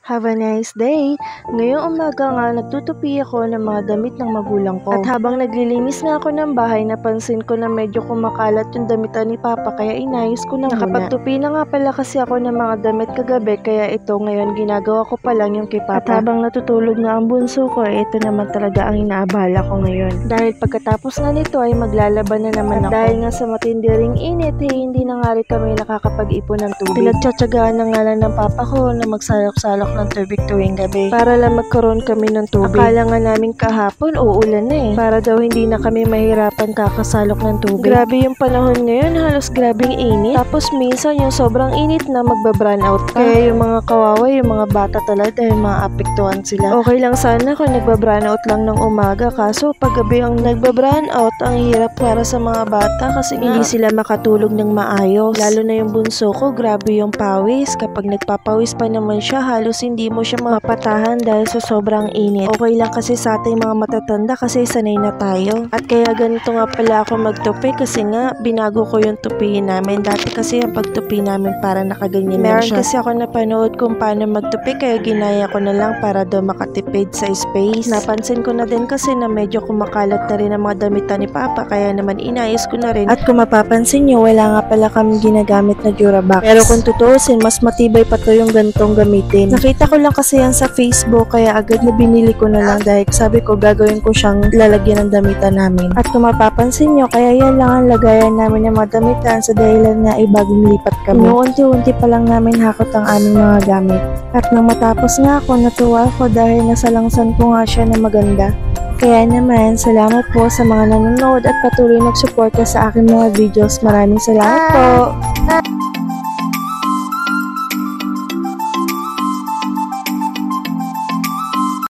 Have a nice day! Ngayong umaga nga nagtutupi ako ng mga damit ng magulang ko. At habang naglilinis nga ako ng bahay, napansin ko na medyo kumakalat yung damitan ni Papa kaya inayos ko na muna. Nakapagtupi na nga pala kasi ako ng mga damit kagabi kaya ito ngayon ginagawa ko pa lang yung kay Papa. At habang natutulog nga ang bunso ko, ito naman talaga ang inaabala ko ngayon. Dahil pagkatapos nga nito ay maglalaban na naman ako. Dahil nga sa matindi ring init, hindi na nga rin kami nakakapag-ipon ng tubig. Pinagtsatsagaan na nga lang ng Papa ko na magsalok-salok ng tubig tuwing gabi para lang magkaroon kami ng tubig. Akala nga namin kahapon uulan na para daw hindi na kami mahirapan kakasalok ng tubig. Grabe yung panahon ngayon, halos grabing init. Tapos minsan yung sobrang init na magba-brown out pa. Kaya yung mga kawawa, yung mga bata talaga dahil maapektuhan sila. Okay lang sana kung nagba-brown out lang ng umaga, kaso pag gabi ang nagba-brown out, ang hirap para sa mga bata kasi hindi sila makatulog ng maayos. Lalo na yung bunso ko, grabe yung pawis. Kapag nagpapawis pa naman siya, halos hindi mo siya mapatahan dahil sa sobrang init. Okay lang kasi sa ating mga matatanda kasi sanay na tayo. At kaya ganito nga pala ako magtupi kasi nga binago ko yung tupihin namin. Dati kasi yung pagtupi namin para nakaganyan lang siya. Meron kasi ako napanood kung paano magtupi kaya ginaya ko na lang para daw makatipid sa space. Napansin ko na din kasi na medyo kumakalat na rin ang mga damitan ni Papa kaya naman inayos ko na rin. At kung mapapansin nyo, wala nga pala kami ginagamit na Durabox. Pero kung tutuusin, mas matibay pa to yung gantong gamitin. Nakita ko lang kasi yan sa Facebook kaya agad na binili ko na lang dahil sabi ko gagawin ko siyang lalagyan ng damitan namin. At kung mapapansin nyo, kaya yan lang ang lagayan namin ng mga damitan sa dahilan na ay bagong lipat kami. Unti-unti pa lang namin hakot ang aming mga gamit. At nang matapos nga ako, natuwa ko dahil nasalangsan ko nga siya na maganda. Kaya naman, salamat po sa mga nanonood at patuloy nagsuporta sa aking mga videos. Maraming salamat po!